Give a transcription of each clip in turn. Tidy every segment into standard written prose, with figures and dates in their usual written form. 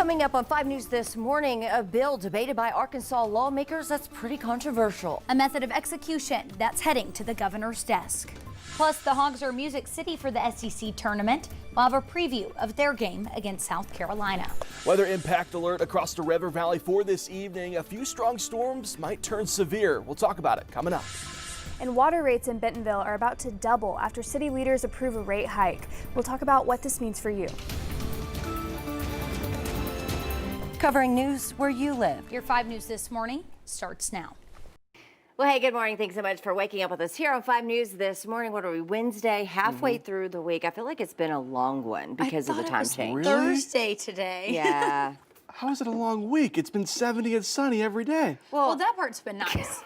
Coming up on 5 News this morning, a bill debated by Arkansas lawmakers that's pretty controversial. A method of execution that's heading to the governor's desk. Plus, the Hogs are Music City for the SEC tournament. We'll have a preview of their game against South Carolina. Weather impact alert across the River Valley for this evening. A few strong storms might turn severe. We'll talk about it coming up. And water rates in Bentonville are about to double after city leaders approve a rate hike. We'll talk about what this means for you. Covering news where you live. Your 5 News this morning starts now. Well, hey, good morning. Thanks so much for waking up with us here on 5 News this morning. What are we, Wednesday, halfway through the week? I feel like it's been a long one because of the time change. Really? Thursday today. Yeah. How is it a long week? It's been 70 and sunny every day. Well, that part's been nice,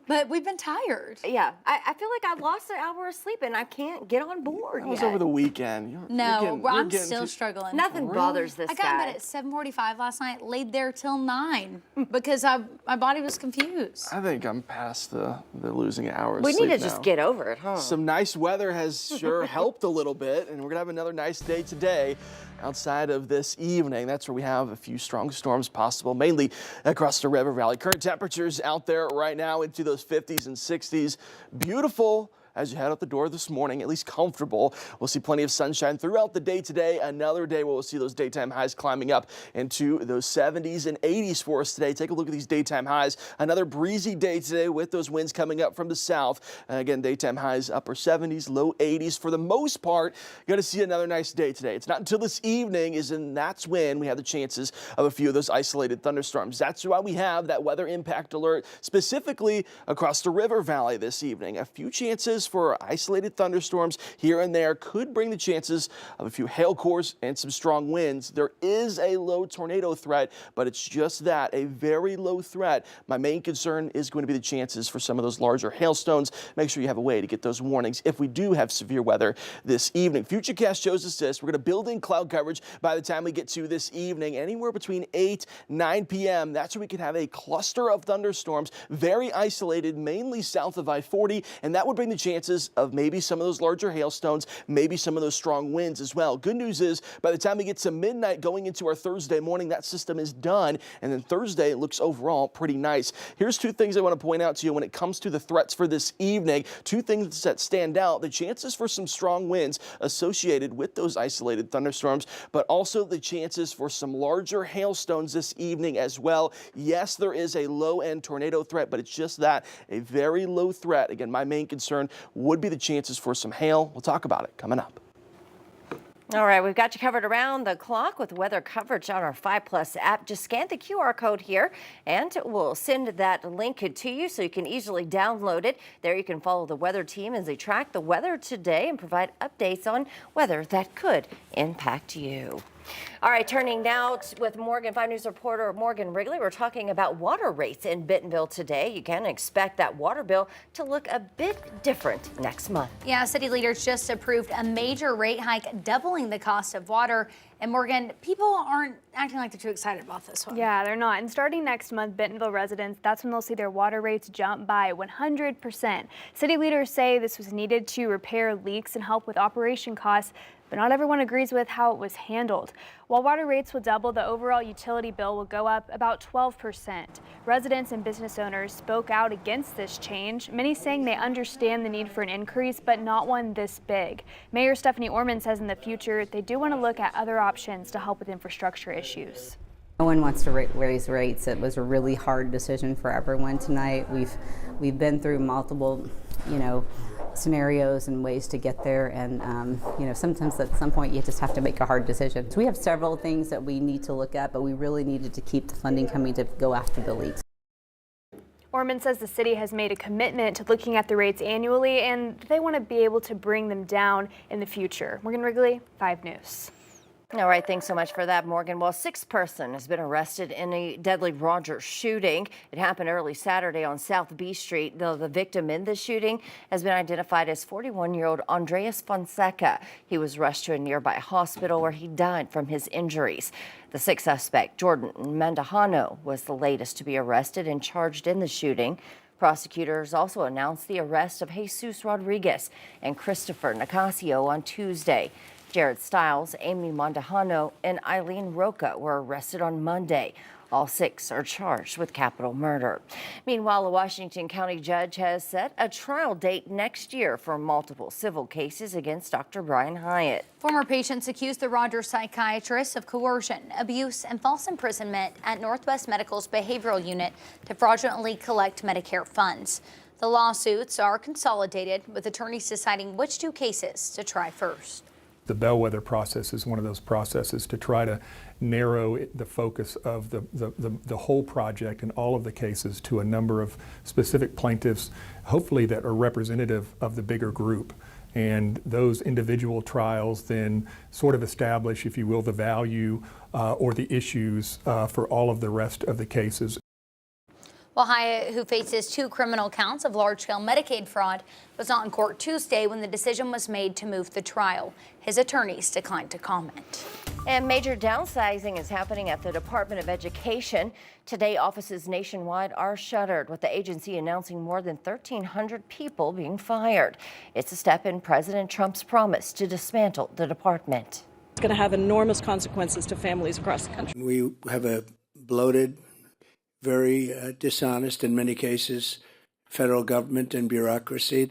but we've been tired. Yeah, I feel like I lost an hour of sleep and I can't get on board That was yet. over the weekend. I'm still struggling. Nothing bothers this I got in bed at 7:45 last night, laid there till 9 because my body was confused. I think I'm past the losing hours. We need to just get over it, huh? Some nice weather has sure helped a little bit, and we're gonna have another nice day today. Outside of this evening, that's where we have a few strong storms possible, mainly across the River Valley. Current temperatures out there right now into those 50s and 60s. Beautiful as you head out the door this morning, at least comfortable. We'll see plenty of sunshine throughout the day today. Another day where we'll see those daytime highs climbing up into those 70s and 80s for us today. Take a look at these daytime highs. Another breezy day today with those winds coming up from the south. Again, daytime highs upper 70s, low 80s. For the most part, you're going to see another nice day today. It's not until this evening that's when we have the chances of a few of those isolated thunderstorms. That's why we have that weather impact alert specifically across the River Valley this evening. A few chances for isolated thunderstorms here and there could bring the chances of a few hail cores and some strong winds. There is a low tornado threat, but it's just that, a very low threat. My main concern is going to be the chances for some of those larger hailstones. Make sure you have a way to get those warnings if we do have severe weather this evening. Futurecast shows us this. We're going to build in cloud coverage by the time we get to this evening, anywhere between 9 p.m. That's where we could have a cluster of thunderstorms, very isolated, mainly south of I-40, and that would bring the chances of maybe some of those larger hailstones, maybe some of those strong winds as well. Good news is by the time we get to midnight going into our Thursday morning, that system is done. And then Thursday, it looks overall pretty nice. Here's two things I want to point out to you when it comes to the threats for this evening. Two things that stand out: the chances for some strong winds associated with those isolated thunderstorms, but also the chances for some larger hailstones this evening as well. Yes, there is a low-end tornado threat, but it's just that, a very low threat. Again, my main concern would be the chances for some hail. We'll talk about it coming up. All right, we've got you covered around the clock with weather coverage on our 5+ app. Just scan the QR code here and we'll send that link to you so you can easily download it. There you can follow the weather team as they track the weather today and provide updates on weather that could impact you. All right, turning now with Morgan 5 News reporter Morgan Wrigley. We're talking about water rates in Bentonville today. You can expect that water bill to look a bit different next month. Yeah, city leaders just approved a major rate hike, doubling the cost of water. And Morgan, people aren't acting like they're too excited about this one. Yeah, they're not. And starting next month, Bentonville residents, that's when they'll see their water rates jump by 100%. City leaders say this was needed to repair leaks and help with operation costs, but not everyone agrees with how it was handled. While water rates will double, the overall utility bill will go up about 12%. Residents and business owners spoke out against this change, many saying they understand the need for an increase, but not one this big. Mayor Stephanie Orman says in the future they do want to look at other options to help with infrastructure issues. No one wants to raise rates. It was a really hard decision for everyone tonight. We've been through multiple, scenarios and ways to get there, and sometimes at some point you just have to make a hard decision. So we have several things that we need to look at, but we really needed to keep the funding coming to go after the leaks. Orman says the city has made a commitment to looking at the rates annually, and they want to be able to bring them down in the future. Morgan Wrigley, 5 News. All right, thanks so much for that, Morgan. Well, 6th person has been arrested in a deadly Rogers shooting. It happened early Saturday on South B Street. The victim in the shooting has been identified as 41-year-old Andres Fonseca. He was rushed to a nearby hospital where he died from his injuries. The 6th suspect, Jordan Mandajano, was the latest to be arrested and charged in the shooting. Prosecutors also announced the arrest of Jesus Rodriguez and Christopher Nicasio on Tuesday. Jared Stiles, Amy Mondahano, and Eileen Roca were arrested on Monday. All 6 are charged with capital murder. Meanwhile, a Washington County judge has set a trial date next year for multiple civil cases against Dr. Brian Hyatt. Former patients accused the Rogers psychiatrist of coercion, abuse, and false imprisonment at Northwest Medical's behavioral unit to fraudulently collect Medicare funds. The lawsuits are consolidated, with attorneys deciding which 2 cases to try first. The bellwether process is one of those processes to try to narrow the focus of the whole project and all of the cases to a number of specific plaintiffs, hopefully that are representative of the bigger group. And those individual trials then sort of establish, if you will, the value or the issues for all of the rest of the cases. Well, Hyatt, who faces 2 criminal counts of large-scale Medicaid fraud, was not in court Tuesday when the decision was made to move the trial. His attorneys declined to comment. And major downsizing is happening at the Department of Education. Today, offices nationwide are shuttered, with the agency announcing more than 1,300 people being fired. It's a step in President Trump's promise to dismantle the department. It's going to have enormous consequences to families across the country. We have a bloated, very dishonest in many cases, federal government and bureaucracy.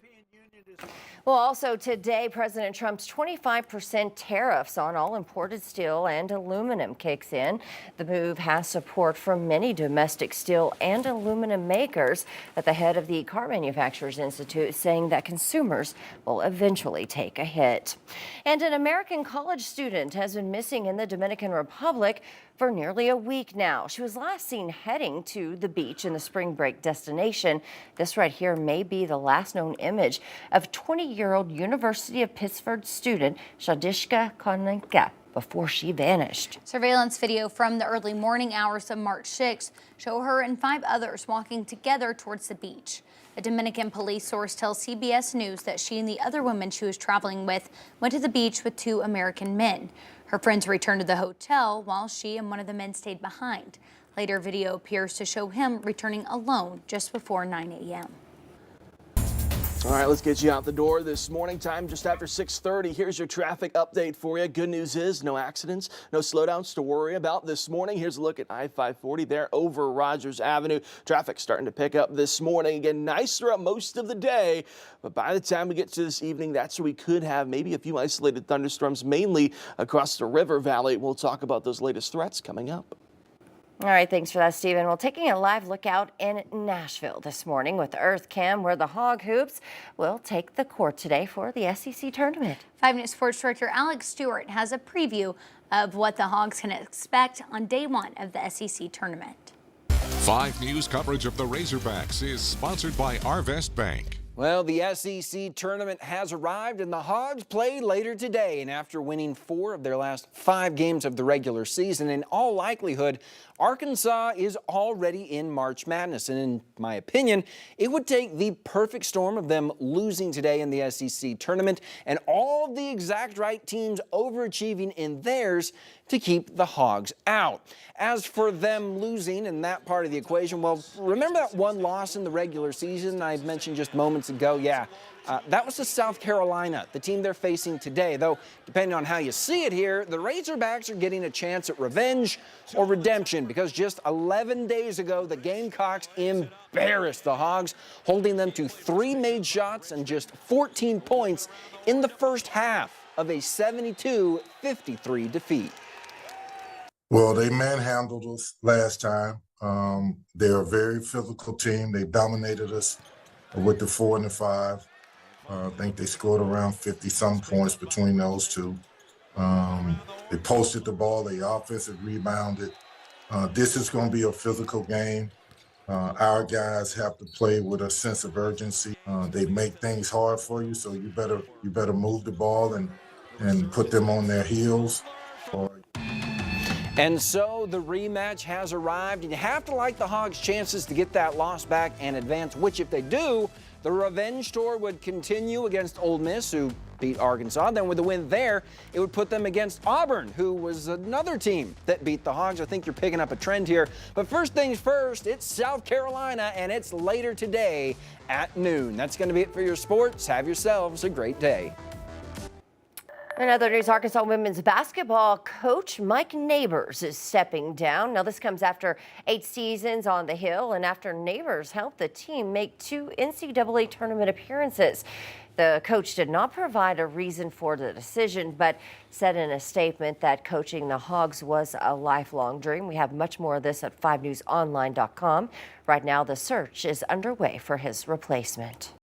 Well, also today, President Trump's 25% tariffs on all imported steel and aluminum kicks in. The move has support from many domestic steel and aluminum makers, at the head of the Car Manufacturers Institute saying that consumers will eventually take a hit. And an American college student has been missing in the Dominican Republic for nearly a week now. She was last seen heading to the beach in the spring break destination. This right here may be the last known image of 20-year-old University of Pittsburgh student Shadishka Konenka before she vanished. Surveillance video from the early morning hours of March 6th show her and 5 others walking together towards the beach. A Dominican police source tells CBS News that she and the other women she was traveling with went to the beach with 2 American men. Her friends returned to the hotel while she and one of the men stayed behind. Later video appears to show him returning alone just before 9 a.m. All right, let's get you out the door this morning. Time just after 6:30. Here's your traffic update for you. Good news is no accidents, no slowdowns to worry about this morning. Here's a look at I-540 there over Rogers Avenue. Traffic starting to pick up this morning. Again, nice throughout most of the day, but by the time we get to this evening, that's where we could have maybe a few isolated thunderstorms, mainly across the river valley. We'll talk about those latest threats coming up. All right, thanks for that, Stephen. Well, taking a live look out in Nashville this morning with Earth Cam, where the Hog Hoops will take the court today for the SEC tournament. 5 News Sports Director Alex Stewart has a preview of what the Hogs can expect on day 1 of the SEC tournament. 5 News coverage of the Razorbacks is sponsored by Arvest Bank. Well, the SEC tournament has arrived, and the Hogs play later today. And after winning 4 of their last 5 games of the regular season, in all likelihood, Arkansas is already in March Madness. And in my opinion, it would take the perfect storm of them losing today in the SEC tournament and all the exact right teams overachieving in theirs to keep the Hogs out. As for them losing in that part of the equation, well, remember that one loss in the regular season I mentioned just moments ago? Yeah, that was to South Carolina, the team they're facing today. Though, depending on how you see it here, the Razorbacks are getting a chance at revenge or redemption, because just 11 days ago, the Gamecocks embarrassed the Hogs, holding them to 3 made shots and just 14 points in the first half of a 72-53 defeat. Well, they manhandled us last time. They're a very physical team. They dominated us with the 4 and the 5. I think they scored around 50-some points between those two. They posted the ball. They offensive rebounded. This is going to be a physical game. Our guys have to play with a sense of urgency. They make things hard for you, so you better move the ball and put them on their heels. And so the rematch has arrived, and you have to like the Hogs' chances to get that loss back and advance, which if they do, the revenge tour would continue against Ole Miss, who beat Arkansas. Then with the win there, it would put them against Auburn, who was another team that beat the Hogs. I think you're picking up a trend here. But first things first, it's South Carolina, and it's later today at noon. That's going to be it for your sports. Have yourselves a great day. In other news, Arkansas women's basketball coach Mike Neighbors is stepping down. Now, this comes after 8 seasons on the Hill and after Neighbors helped the team make 2 NCAA tournament appearances. The coach did not provide a reason for the decision, but said in a statement that coaching the Hogs was a lifelong dream. We have much more of this at 5newsonline.com. Right now, the search is underway for his replacement.